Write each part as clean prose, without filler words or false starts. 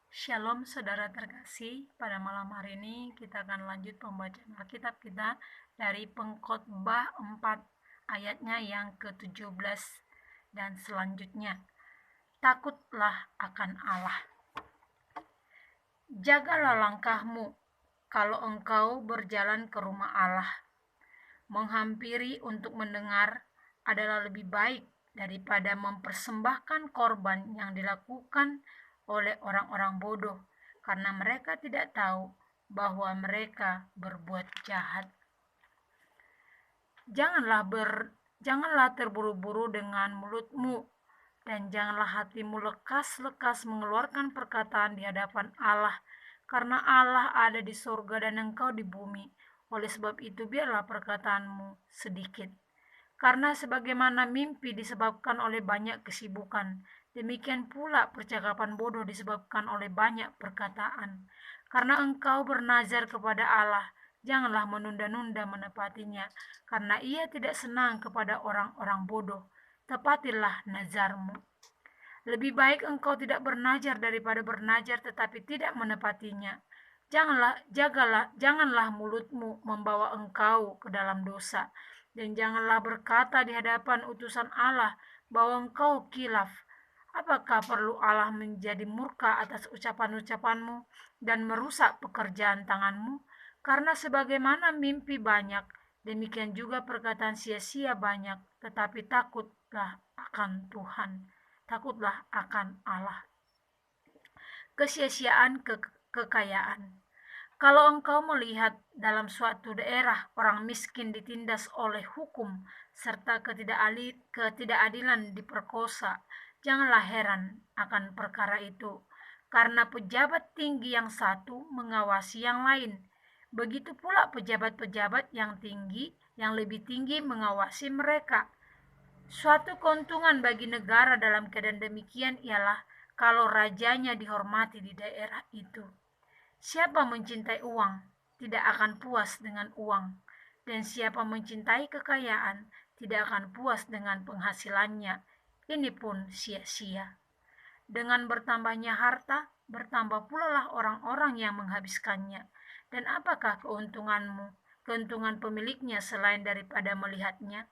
Shalom saudara terkasih, pada malam hari ini kita akan lanjut pembacaan Alkitab kita dari Pengkhotbah 4 ayatnya yang ke-17 dan selanjutnya. Takutlah akan Allah. Jagalah langkahmu kalau engkau berjalan ke rumah Allah. Menghampiri untuk mendengar adalah lebih baik daripada mempersembahkan korban yang dilakukan oleh orang-orang bodoh, karena mereka tidak tahu bahwa mereka berbuat jahat. Janganlah terburu-buru dengan mulutmu, dan janganlah hatimu lekas-lekas mengeluarkan perkataan di hadapan Allah, karena Allah ada di surga dan engkau di bumi. Oleh sebab itu biarlah perkataanmu sedikit. Karena sebagaimana mimpi disebabkan oleh banyak kesibukan, demikian pula percakapan bodoh disebabkan oleh banyak perkataan. Karena engkau bernazar kepada Allah, janganlah menunda-nunda menepatinya, karena Ia tidak senang kepada orang-orang bodoh. Tepatilah nazarmu. Lebih baik engkau tidak bernazar daripada bernazar tetapi tidak menepatinya. Janganlah mulutmu membawa engkau ke dalam dosa, dan janganlah berkata di hadapan utusan Allah bahwa engkau khilaf. Apakah perlu Allah menjadi murka atas ucapan-ucapanmu dan merusak pekerjaan tanganmu? Karena sebagaimana mimpi banyak, demikian juga perkataan sia-sia banyak, tetapi takutlah akan Tuhan. Takutlah akan Allah. Kesia-siaan kekayaan. Kalau engkau melihat dalam suatu daerah orang miskin ditindas oleh hukum serta ketidakadilan diperkosa, janganlah heran akan perkara itu, karena pejabat tinggi yang satu mengawasi yang lain. Begitu pula pejabat-pejabat yang tinggi, yang lebih tinggi mengawasi mereka. Suatu keuntungan bagi negara dalam keadaan demikian ialah kalau rajanya dihormati di daerah itu. Siapa mencintai uang tidak akan puas dengan uang, dan siapa mencintai kekayaan tidak akan puas dengan penghasilannya. Ini pun sia-sia. Dengan bertambahnya harta, bertambah pula lah orang-orang yang menghabiskannya. Dan apakah keuntungan pemiliknya selain daripada melihatnya?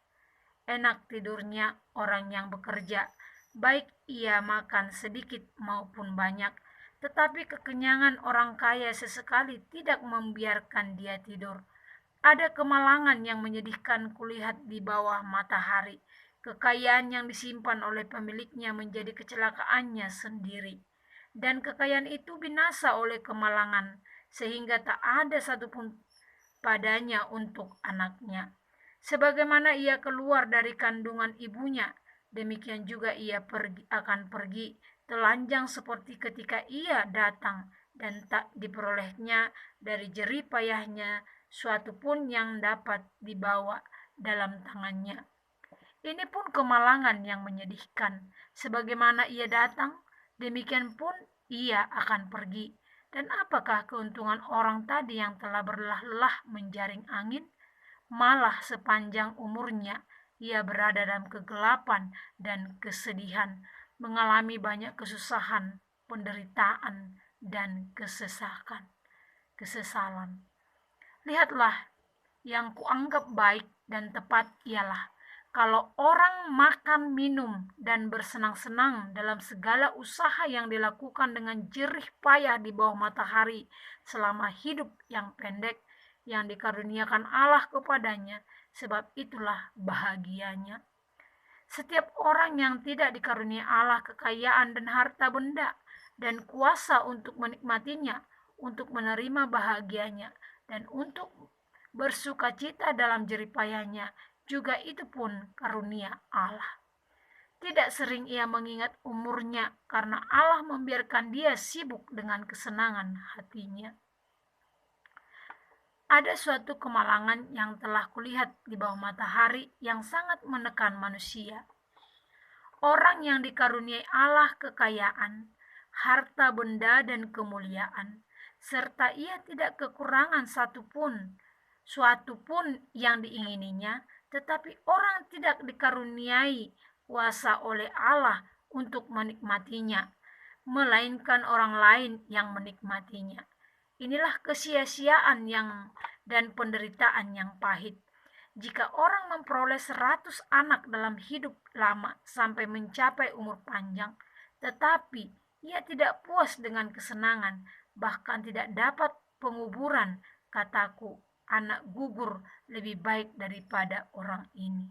Enak tidurnya orang yang bekerja, baik ia makan sedikit maupun banyak. Tetapi kekenyangan orang kaya sesekali tidak membiarkan dia tidur. Ada kemalangan yang menyedihkan kulihat di bawah matahari. Kekayaan yang disimpan oleh pemiliknya menjadi kecelakaannya sendiri. Dan kekayaan itu binasa oleh kemalangan, sehingga tak ada satupun padanya untuk anaknya. Sebagaimana ia keluar dari kandungan ibunya, demikian juga ia akan pergi telanjang seperti ketika ia datang, dan tak diperolehnya dari jerih payahnya suatu pun yang dapat dibawa dalam tangannya. Ini pun kemalangan yang menyedihkan. Sebagaimana ia datang, demikian pun ia akan pergi. Dan apakah keuntungan orang tadi yang telah berlelah-lelah menjaring angin? Malah sepanjang umurnya ia berada dalam kegelapan dan kesedihan, mengalami banyak kesusahan, penderitaan, dan kesesalan. Lihatlah, yang kuanggap baik dan tepat ialah kalau orang makan, minum, dan bersenang-senang dalam segala usaha yang dilakukan dengan jerih payah di bawah matahari selama hidup yang pendek yang dikaruniakan Allah kepadanya, sebab itulah bahagianya. Setiap orang yang tidak dikarunia Allah kekayaan dan harta benda dan kuasa untuk menikmatinya, untuk menerima bahagianya, dan untuk bersukacita dalam jeripayanya, juga itu pun karunia Allah. Tidak sering ia mengingat umurnya, karena Allah membiarkan dia sibuk dengan kesenangan hatinya. Ada suatu kemalangan yang telah kulihat di bawah matahari yang sangat menekan manusia. Orang yang dikaruniai Allah kekayaan, harta benda dan kemuliaan, serta ia tidak kekurangan suatu pun yang diingininya, tetapi orang tidak dikaruniai kuasa oleh Allah untuk menikmatinya. melainkan orang lain yang menikmatinya. Inilah kesia-siaan dan penderitaan yang pahit. Jika orang memperoleh 100 anak dalam hidup lama sampai mencapai umur panjang, tetapi ia tidak puas dengan kesenangan, bahkan tidak dapat penguburan, kataku, anak gugur lebih baik daripada orang ini.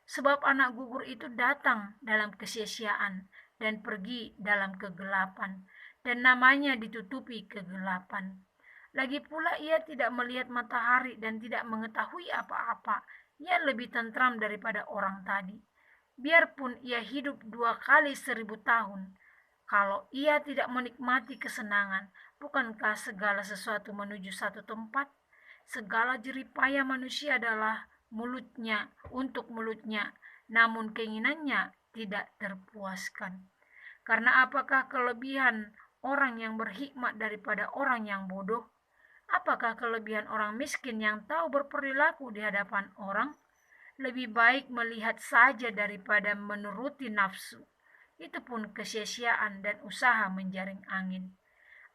Sebab anak gugur itu datang dalam kesia-siaan dan pergi dalam kegelapan, dan namanya ditutupi kegelapan. Lagi pula ia tidak melihat matahari dan tidak mengetahui apa-apa. Ia lebih tentram daripada orang tadi. Biarpun ia hidup 2 kali 1000 tahun, kalau ia tidak menikmati kesenangan, bukankah segala sesuatu menuju satu tempat? Segala jeripaya manusia adalah untuk mulutnya, namun keinginannya tidak terpuaskan. Karena apakah kelebihan orang yang berhikmat daripada orang yang bodoh? Apakah kelebihan orang miskin yang tahu berperilaku di hadapan orang? Lebih baik melihat saja daripada menuruti nafsu. Itu pun kesia-siaan dan usaha menjaring angin.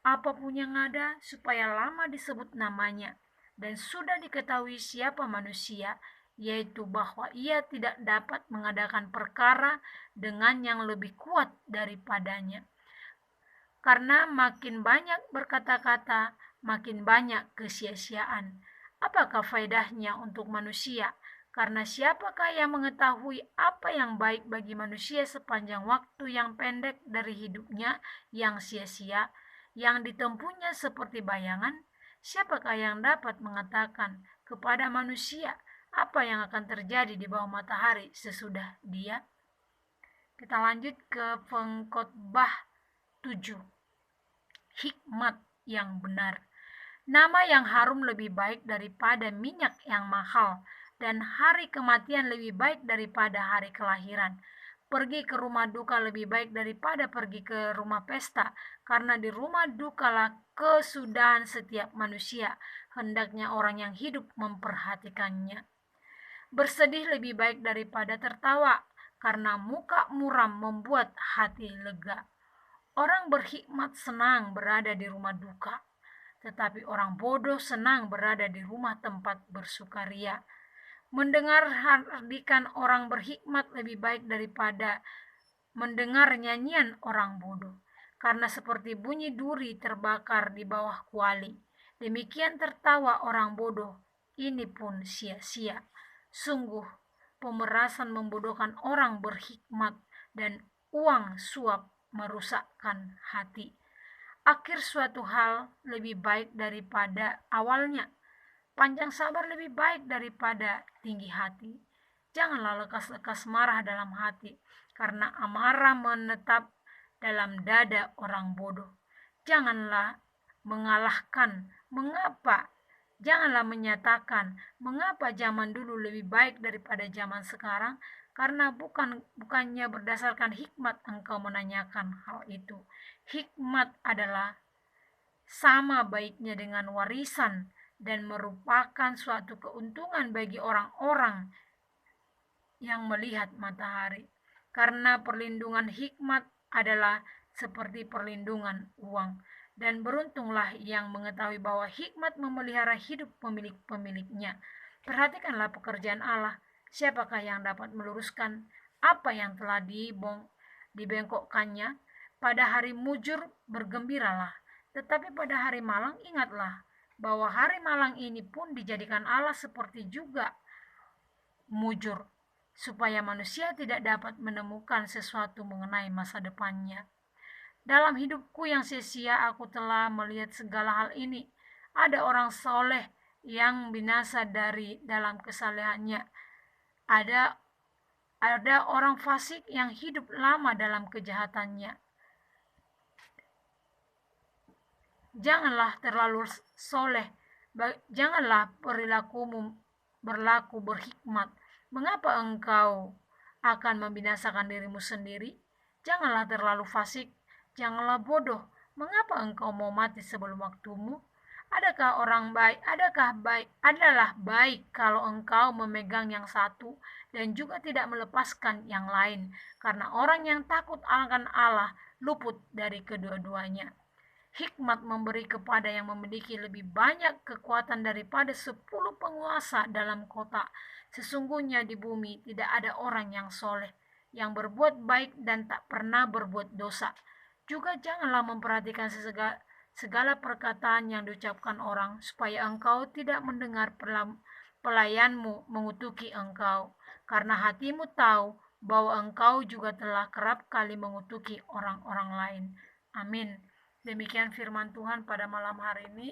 Apapun yang ada supaya lama disebut namanya, dan sudah diketahui siapa manusia, yaitu bahwa ia tidak dapat mengadakan perkara dengan yang lebih kuat daripadanya. Karena makin banyak berkata-kata, makin banyak kesia-siaan. Apakah faedahnya untuk manusia? Karena siapakah yang mengetahui apa yang baik bagi manusia sepanjang waktu yang pendek dari hidupnya yang sia-sia, yang ditempuhnya seperti bayangan? Siapakah yang dapat mengatakan kepada manusia apa yang akan terjadi di bawah matahari sesudah dia? Kita lanjut ke pengkhotbah 7. Hikmat yang benar. Nama yang harum lebih baik daripada minyak yang mahal, dan hari kematian lebih baik daripada hari kelahiran. Pergi ke rumah duka lebih baik daripada pergi ke rumah pesta, karena di rumah dukalah kesudahan setiap manusia. Hendaknya orang yang hidup memperhatikannya. Bersedih lebih baik daripada tertawa, karena muka muram membuat hati lega. Orang berhikmat senang berada di rumah duka, tetapi orang bodoh senang berada di rumah tempat bersukaria. Mendengar hardikan orang berhikmat lebih baik daripada mendengar nyanyian orang bodoh, karena seperti bunyi duri terbakar di bawah kuali, demikian tertawa orang bodoh, ini pun sia-sia. Sungguh, pemerasan membodohkan orang berhikmat, dan uang suap merusakkan hati. Akhir suatu hal lebih baik daripada awalnya. Panjang sabar lebih baik daripada tinggi hati. Janganlah lekas-lekas marah dalam hati, karena amarah menetap dalam dada orang bodoh. Janganlah mengalahkan, mengapa? Janganlah menyatakan, mengapa zaman dulu lebih baik daripada zaman sekarang? Karena bukannya berdasarkan hikmat engkau menanyakan hal itu. Hikmat adalah sama baiknya dengan warisan dan merupakan suatu keuntungan bagi orang-orang yang melihat matahari. Karena perlindungan hikmat adalah seperti perlindungan uang. Dan beruntunglah yang mengetahui bahwa hikmat memelihara hidup pemilik-pemiliknya. Perhatikanlah pekerjaan Allah. Siapakah yang dapat meluruskan apa yang telah dibengkokkannya? Pada hari mujur bergembiralah, tetapi pada hari malang ingatlah bahwa hari malang ini pun dijadikan Allah seperti juga mujur, supaya manusia tidak dapat menemukan sesuatu mengenai masa depannya. Dalam hidupku yang sia-sia aku telah melihat segala hal ini. Ada orang soleh yang binasa dalam kesalehannya. Ada orang fasik yang hidup lama dalam kejahatannya. Janganlah terlalu soleh, janganlah perilakumu berlaku berhikmat. Mengapa engkau akan membinasakan dirimu sendiri? Janganlah terlalu fasik, janganlah bodoh. Mengapa engkau mau mati sebelum waktumu? Adalah baik kalau engkau memegang yang satu dan juga tidak melepaskan yang lain, karena orang yang takut akan Allah luput dari kedua-duanya. Hikmat memberi kepada yang memiliki lebih banyak kekuatan daripada 10 penguasa dalam kota. Sesungguhnya di bumi tidak ada orang yang soleh, yang berbuat baik dan tak pernah berbuat dosa. Juga janganlah memperhatikan segala perkataan yang diucapkan orang, supaya engkau tidak mendengar pelayanmu mengutuki engkau, karena hatimu tahu bahwa engkau juga telah kerap kali mengutuki orang-orang lain. Amin. Demikian firman Tuhan pada malam hari ini.